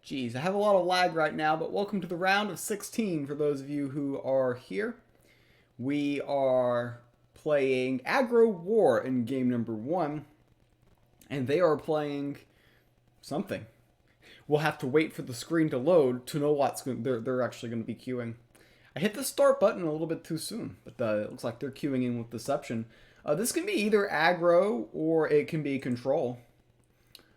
Geez, I have a lot of lag right now, but welcome to the round of 16 for those of you who are here. We are playing Aggro War in game number 1, and they are playing something. We'll have to wait for the screen to load to know they're actually going to be queuing. I hit the start button a little bit too soon, but it looks like they're queuing in with Deception. This can be either aggro or it can be control.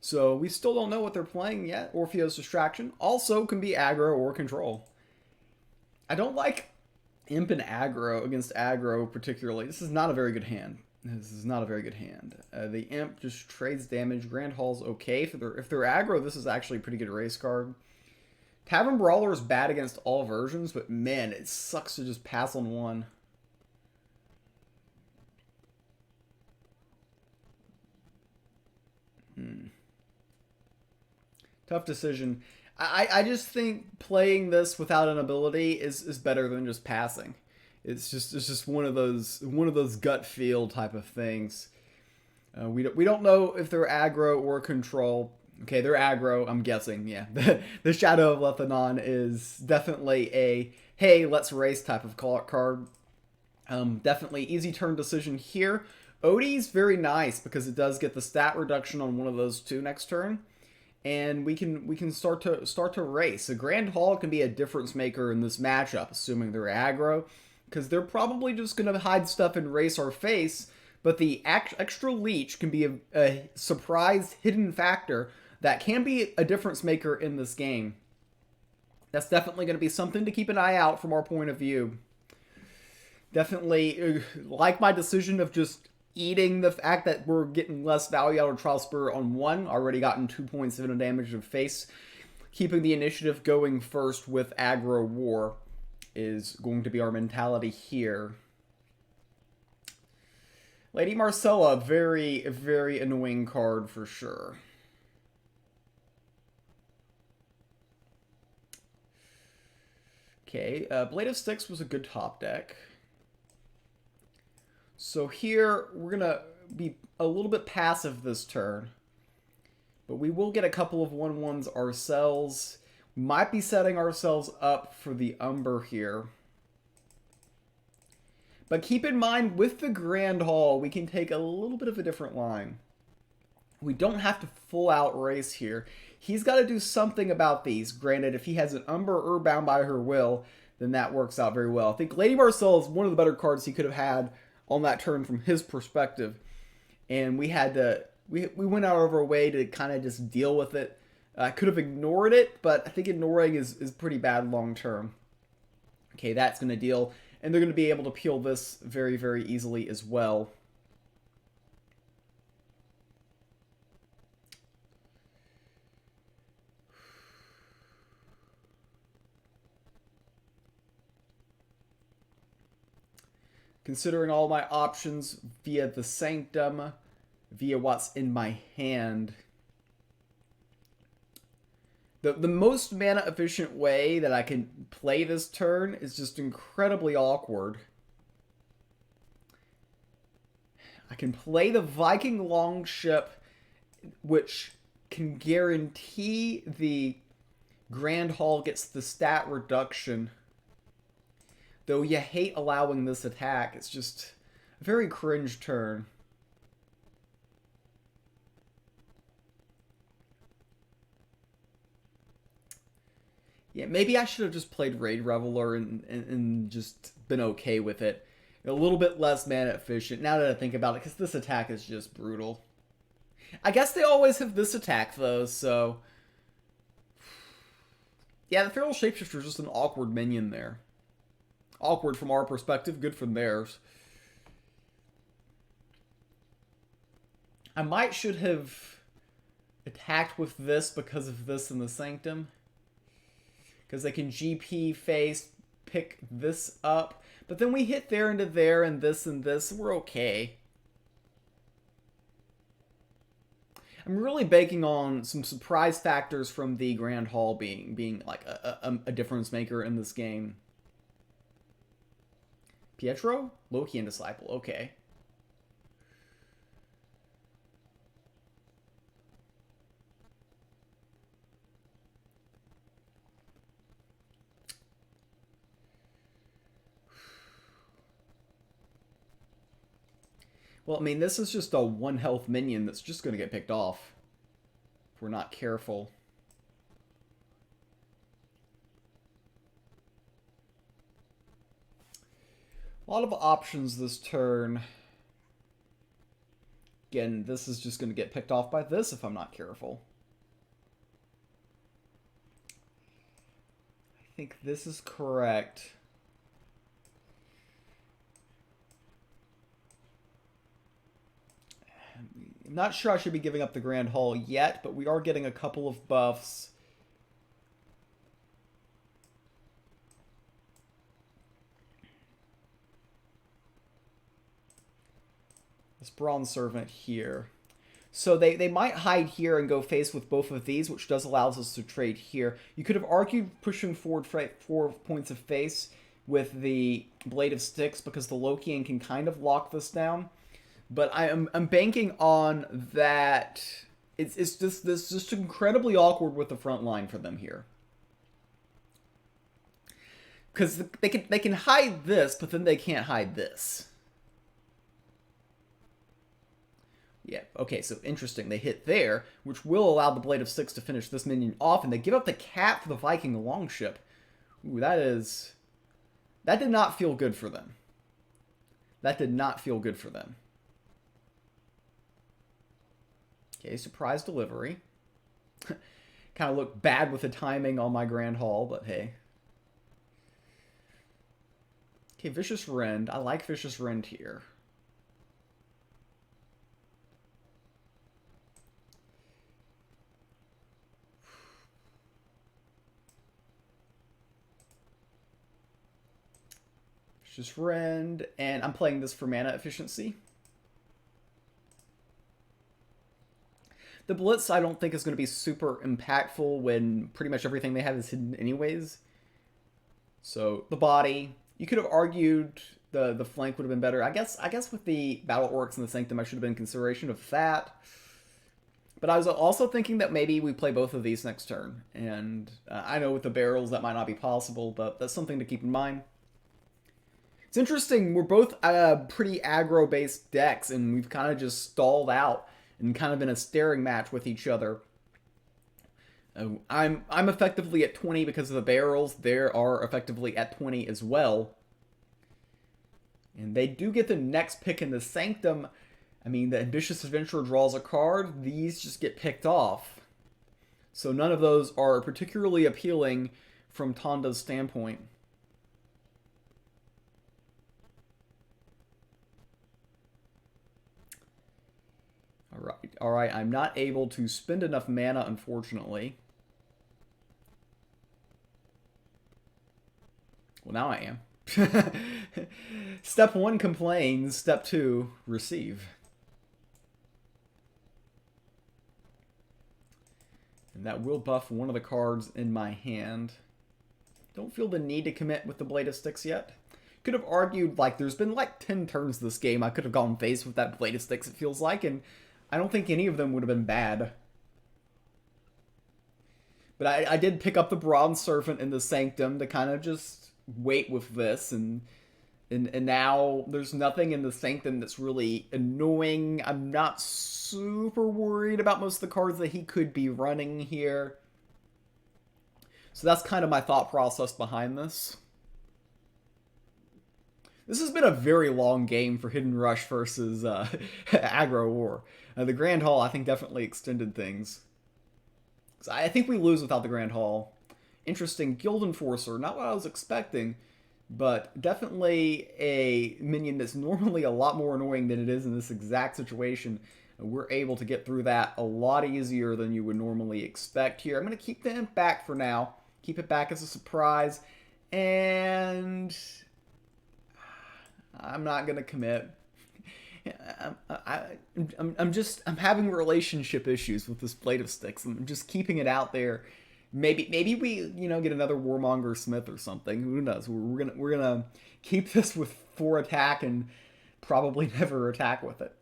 So we still don't know what they're playing yet. Orpheo's Distraction also can be aggro or control. I don't like imp and aggro against aggro particularly. This is not a very good hand. The imp just trades damage. Grand Hall's okay. If they're aggro, this is actually a pretty good race card. Tavern Brawler is bad against all versions, but man, it sucks to just pass on one. Tough decision. I just think playing this without an ability is better than just passing. It's just one of those gut feel type of things. We don't know if they're aggro or control. Okay, they're aggro. I'm guessing. Yeah, the Shadow of Lethanon is definitely a hey, let's race type of card. Definitely easy turn decision here. Odie's very nice because it does get the stat reduction on one of those two next turn. And we can start to race. A Grand Hall can be a difference maker in this matchup, assuming they're aggro, because they're probably just going to hide stuff and race our face. But the extra leech can be a surprise hidden factor that can be a difference maker in this game. That's definitely going to be something to keep an eye out from our point of view. Definitely like my decision of just eating the fact that we're getting less value out of Trial Spur on 1, already gotten 2 points of damage of face. Keeping the initiative going first with Aggro War is going to be our mentality here. Lady Marcella, very, very annoying card for sure. Okay, Blade of Sticks was a good top deck. So here, we're going to be a little bit passive this turn. But we will get a couple of 1/1s ourselves. We might be setting ourselves up for the Umber here. But keep in mind, with the Grand Hall, we can take a little bit of a different line. We don't have to full out race here. He's got to do something about these. Granted, if he has an Umber or Bound by Her Will, then that works out very well. I think Lady Marcella is one of the better cards he could have had on that turn from his perspective. And we had to, we went out of our way to kind of just deal with it. I could have ignored it, but I think ignoring is pretty bad long term. Okay, that's going to deal. And they're going to be able to peel this very, very easily as well. Considering all my options via the Sanctum, via what's in my hand, the most mana efficient way that I can play this turn is just incredibly awkward. I can play the Viking Longship, which can guarantee the Grand Hall gets the stat reduction. Though you hate allowing this attack, it's just a very cringe turn. Yeah, maybe I should have just played Raid Reveler and just been okay with it. A little bit less mana efficient, now that I think about it, because this attack is just brutal. I guess they always have this attack, though, so... Yeah, the Feral Shapeshifter is just an awkward minion there. Awkward from our perspective, good from theirs. I might should have attacked with this because of this in the Sanctum. Because they can GP face, pick this up. But then we hit there into there and this, and we're okay. I'm really banking on some surprise factors from the Grand Hall being like a difference maker in this game. Pietro? Loki and Disciple, okay. Well, I mean, this is just a 1 health minion that's just going to get picked off if we're not careful. A lot of options this turn. Again, this is just going to get picked off by this if I'm not careful. I think this is correct. I'm not sure I should be giving up the Grand Hall yet, but we are getting a couple of buffs. This Bronze Servant here. So they might hide here and go face with both of these, which does allow us to trade here. You could have argued pushing forward 4 points of face with the Blade of Sticks because the Lokian can kind of lock this down. But I'm banking on that. It's just incredibly awkward with the front line for them here. Because they can hide this, but then they can't hide this. Yeah, okay, so interesting. They hit there, which will allow the Blade of Sticks to finish this minion off, and they give up the Cat for the Viking Longship. Ooh, that did not feel good for them. That did not feel good for them. Okay, surprise delivery. Kind of looked bad with the timing on my Grand Hall, but hey. Okay, Vicious Rend. I like Vicious Rend here. Vicious Rend, and I'm playing this for mana efficiency. The Blitz I don't think is going to be super impactful when pretty much everything they have is hidden anyways. So the body, you could have argued the flank would have been better. I guess with the Battle Orcs and the Sanctum I should have been in consideration of that. But I was also thinking that maybe we play both of these next turn. And I know with the barrels that might not be possible, but that's something to keep in mind. It's interesting, we're both pretty aggro-based decks, and we've kind of just stalled out and kind of in a staring match with each other. I'm effectively at 20 because of the barrels. They are effectively at 20 as well. And they do get the next pick in the Sanctum. I mean, the Ambitious Adventurer draws a card. These just get picked off. So none of those are particularly appealing from Tonda's standpoint. Alright, I'm not able to spend enough mana, unfortunately. Well, now I am. Step 1 complains, step 2 receive. And that will buff one of the cards in my hand. Don't feel the need to commit with the Blade of Sticks yet. Could have argued, like, there's been like 10 turns this game. I could have gone face with that Blade of Sticks, it feels like, and I don't think any of them would have been bad. But I did pick up the Bronze Servant in the Sanctum to kind of just wait with this, and now there's nothing in the Sanctum that's really annoying. I'm not super worried about most of the cards that he could be running here. So that's kind of my thought process behind this. This has been a very long game for Hidden Rush versus Aggro War. The Grand Hall, I think, definitely extended things. So I think we lose without the Grand Hall. Interesting, Guild Enforcer, not what I was expecting, but definitely a minion that's normally a lot more annoying than it is in this exact situation. We're able to get through that a lot easier than you would normally expect here. I'm going to keep the imp back for now. Keep it back as a surprise. And I'm not going to commit. I'm having relationship issues with this Blade of Sticks. I'm just keeping it out there. Maybe we get another Warmonger Smith or something. Who knows? We're gonna keep this with 4 attack and probably never attack with it.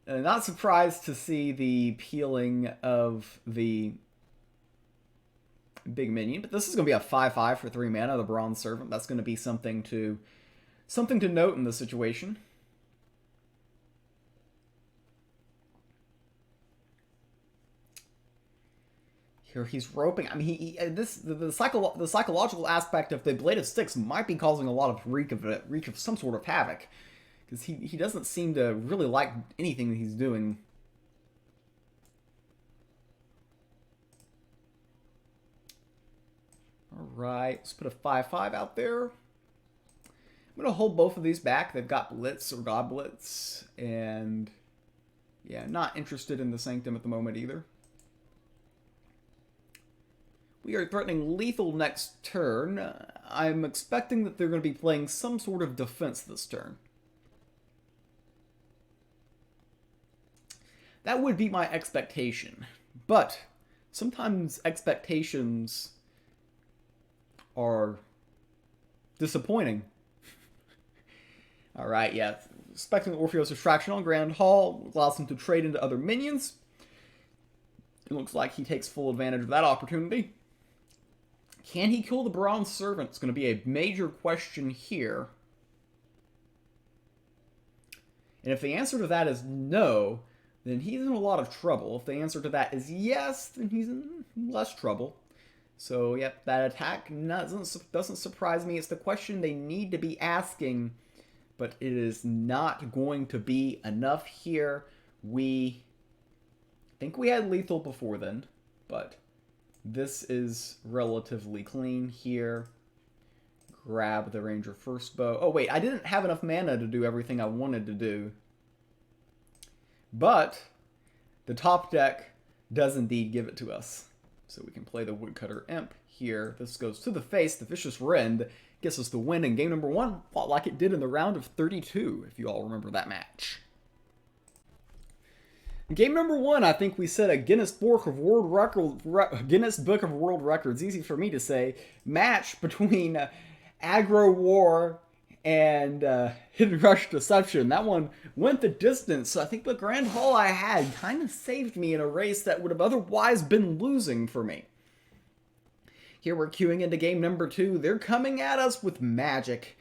Not surprised to see the peeling of the big minion, but this is gonna be a 5/5 for 3 mana. The Bronze Servant. That's gonna be something to something to note in this situation. Here he's roping. I mean, the psychological aspect of the Blade of Sticks might be causing a lot of reek of some sort of havoc, because he doesn't seem to really like anything that he's doing. All right, let's put a 5/5 out there. I'm gonna hold both of these back. They've got Blitz or God Blitz, and yeah, not interested in the Sanctum at the moment either. We are threatening lethal next turn. I'm expecting that they're going to be playing some sort of defense this turn. That would be my expectation. But sometimes expectations are disappointing. Alright, yeah. Expecting Orpheos Distraction on Grand Hall allows him to trade into other minions. It looks like he takes full advantage of that opportunity. Can he kill the Bronze Servant? It's going to be a major question here. And if the answer to that is no, then he's in a lot of trouble. If the answer to that is yes, then he's in less trouble. So, yep, that attack doesn't surprise me. It's the question they need to be asking, but it is not going to be enough here. We think we had lethal before then, but this is relatively clean here. Grab the Ranger first bow. Oh, wait, I didn't have enough mana to do everything I wanted to do. But the top deck does indeed give it to us. So we can play the Woodcutter Imp here. This goes to the face. The Vicious Rend gets us the win in game number 1, like it did in the round of 32, if you all remember that match. Game number 1, I think we set a Guinness Book of World Records, easy for me to say, match between Aggro War and Hidden Rush Deception. That one went the distance. So I think the Grand Hall I had kind of saved me in a race that would have otherwise been losing for me. Here we're queuing into game number 2. They're coming at us with magic,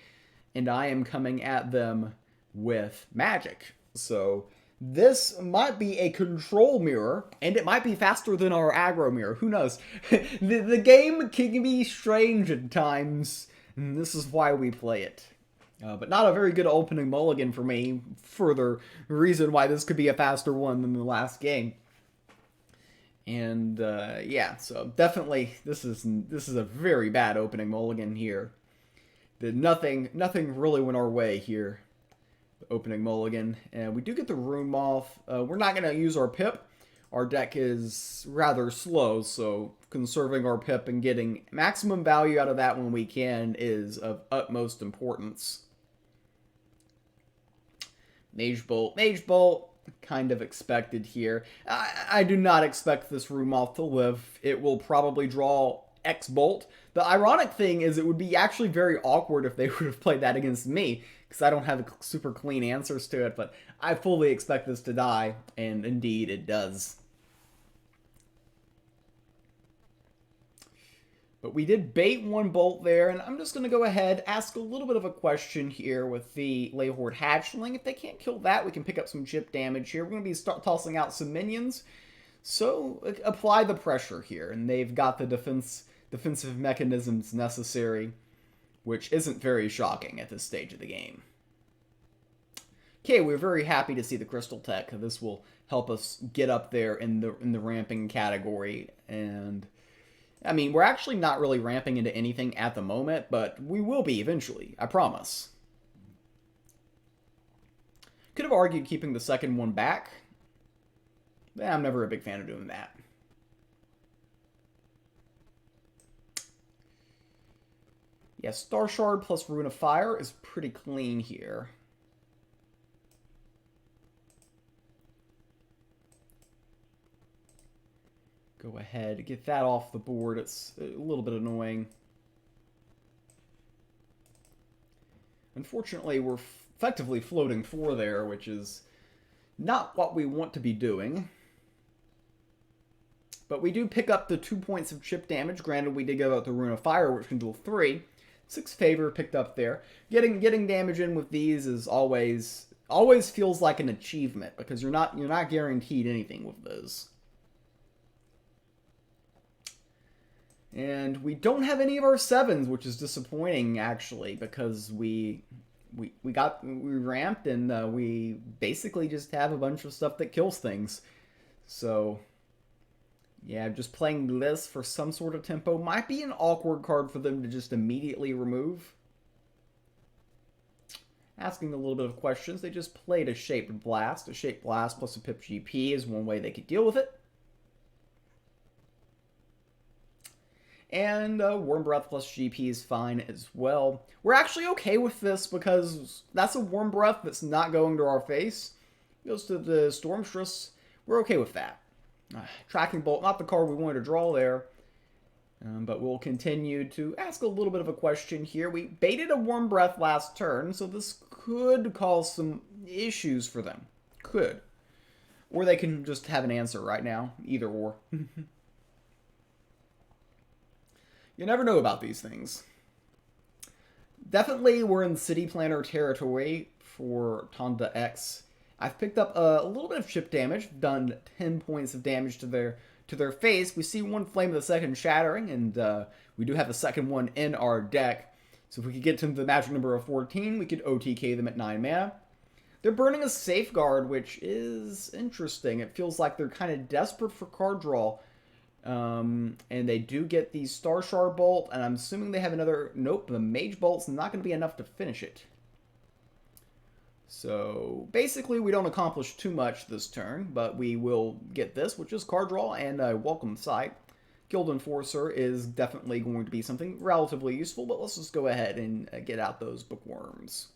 and I am coming at them with magic. So this might be a control mirror, and it might be faster than our aggro mirror. Who knows? the game can be strange at times, and this is why we play it. But not a very good opening mulligan for me. Further reason why this could be a faster one than the last game. And yeah, so definitely this is a very bad opening mulligan here. Nothing really went our way here. Opening mulligan, and we do get the Rune Moth. We're not going to use our Pip. Our deck is rather slow, so conserving our Pip and getting maximum value out of that when we can is of utmost importance. Mage Bolt, kind of expected here. I do not expect this Rune Moth to live. It will probably draw X Bolt. The ironic thing is it would be actually very awkward if they would have played that against me, because I don't have super clean answers to it, but I fully expect this to die, and indeed it does. But we did bait one bolt there, and I'm just going to go ahead, ask a little bit of a question here with the Leyhorde Hatchling. If they can't kill that, we can pick up some chip damage here. We're going to be tossing out some minions, so apply the pressure here, and they've got the defensive mechanisms necessary, which isn't very shocking at this stage of the game. Okay, we're very happy to see the Crystal Tech. This will help us get up there in the ramping category, and I mean, we're actually not really ramping into anything at the moment, but we will be eventually, I promise. Could have argued keeping the second one back. I'm never a big fan of doing that. Yeah, Star Shard plus Rune of Fire is pretty clean here. Go ahead, get that off the board. It's a little bit annoying. Unfortunately, we're effectively floating 4 there, which is not what we want to be doing. But we do pick up the 2 points of chip damage. Granted, we did give out the Rune of Fire, which can deal 3. 6 favor picked up there. Getting damage in with these is always feels like an achievement because you're not guaranteed anything with those. And we don't have any of our 7s, which is disappointing actually, because we ramped and we basically just have a bunch of stuff that kills things. So yeah, just playing this for some sort of tempo might be an awkward card for them to just immediately remove. Asking a little bit of questions, they just played a Shaped Blast. A Shaped Blast plus a Pip GP is one way they could deal with it. And Warm Breath plus GP is fine as well. We're actually okay with this because that's a Warm Breath that's not going to our face. It goes to the Stormstress. We're okay with that. Tracking Bolt, not the card we wanted to draw there. But we'll continue to ask a little bit of a question here. We baited a Warm Breath last turn, so this could cause some issues for them. Could. Or they can just have an answer right now. Either or. You never know about these things. Definitely we're in City Planner territory for TondaX. I've picked up a little bit of chip damage, done 10 points of damage to their face. We see one Flame of the Second shattering, and we do have a second one in our deck. So if we could get to the magic number of 14, we could OTK them at 9 mana. They're burning a Safeguard, which is interesting. It feels like they're kind of desperate for card draw. And they do get the Star Shard Bolt, and I'm assuming they have another... Nope, the Mage Bolt's not going to be enough to finish it. So, basically, we don't accomplish too much this turn, but we will get this, which is card draw and a welcome sight. Guild Enforcer is definitely going to be something relatively useful, but let's just go ahead and get out those bookworms.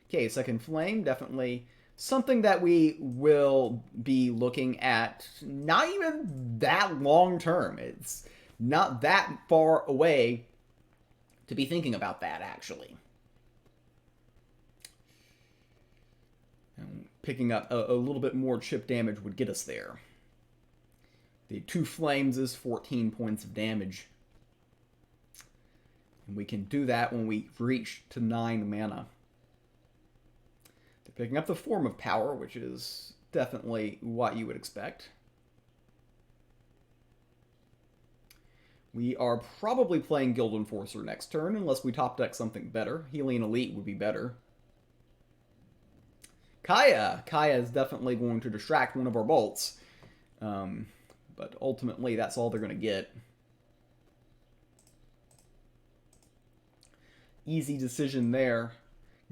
Okay, Second Flame, definitely something that we will be looking at not even that long term. It's not that far away to be thinking about that, actually. And picking up a little bit more chip damage would get us there. The 2 flames is 14 points of damage. And we can do that when we reach to 9 mana. They're picking up the Form of Power, which is definitely what you would expect. We are probably playing Guild Enforcer next turn, unless we top deck something better. Healing Elite would be better. Kaya! Kaya is definitely going to distract one of our bolts. But ultimately, that's all they're going to get. Easy decision there.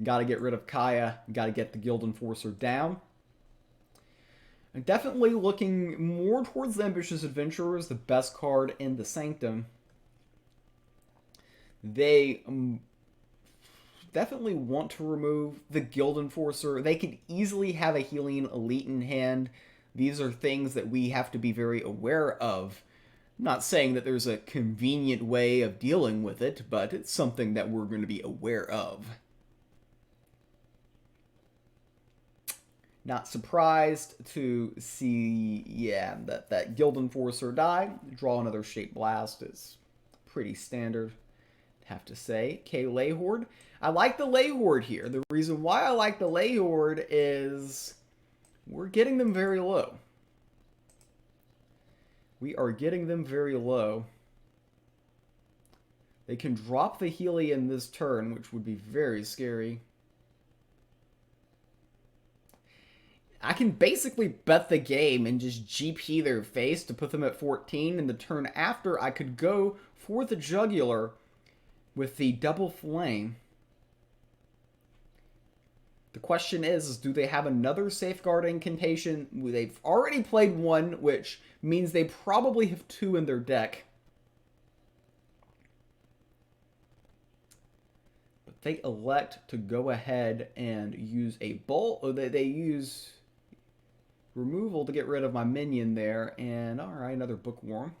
Got to get rid of Kaya. Got to get the Guild Enforcer down. I'm definitely looking more towards the Ambitious Adventurers, the best card in the Sanctum. They definitely want to remove the Guild Enforcer. They could easily have a Healing Elite in hand. These are things that we have to be very aware of. I'm not saying that there's a convenient way of dealing with it, but it's something that we're going to be aware of. Not surprised to see, yeah, that Guild Enforcer die. Draw another Shaped Blast is pretty standard, have to say. Okay, Ley Horde. I like the Ley Horde here. The reason why I like the Ley Horde is we're getting them very low. We are getting them very low. They can drop the Healy in this turn, which would be very scary. I can basically bet the game and just GP their face to put them at 14, and the turn after I could go for the Jugular with the Double Flame. The question is do they have another Safeguard Incantation? They've already played one, which means they probably have 2 in their deck. But they elect to go ahead and use a Bolt, or they use removal to get rid of my minion there, and alright, another Bookworm.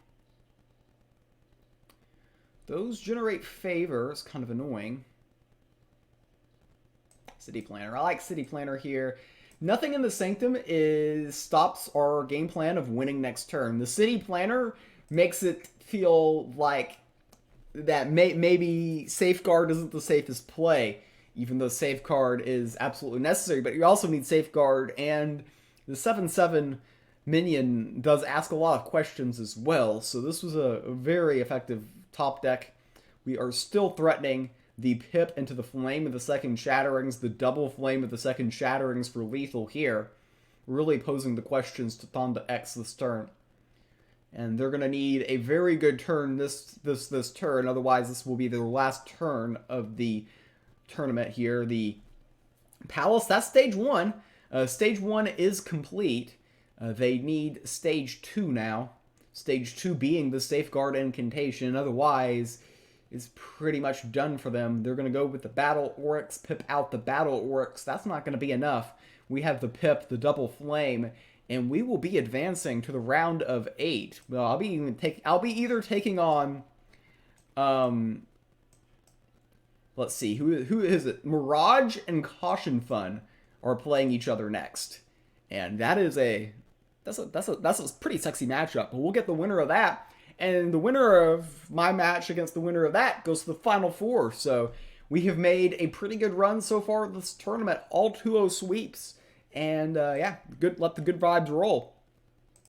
Those generate favor, it's kind of annoying. City Planner. I like City Planner here. Nothing in the Sanctum stops our game plan of winning next turn. The City Planner makes it feel like that maybe Safeguard isn't the safest play, even though Safeguard is absolutely necessary. But you also need Safeguard, and the 7/7 minion does ask a lot of questions as well. So this was a very effective top deck. We are still threatening the Pip into the Flame of the Second Shatterings, the double Flame of the Second Shatterings for lethal here. Really posing the questions to TondaX this turn. And they're going to need a very good turn this turn, otherwise this will be their last turn of the tournament here. The Palace, that's stage 1. Stage 1 is complete. They need stage 2 now. Stage 2 being the Safeguard Incantation, otherwise is pretty much done for them. They're going to go with the Battle Oryx, Pip out the Battle Oryx. That's not going to be enough. We have the Pip, the Double Flame, and we will be advancing to the round of 8. Well, I'll be either taking on, let's see, who is it? Mirage and Caution Fun are playing each other next, and that's a pretty sexy matchup. But we'll get the winner of that, and the winner of my match against the winner of that goes to the Final Four. So we have made a pretty good run so far this tournament, all 2-0 sweeps. And yeah, let the good vibes roll.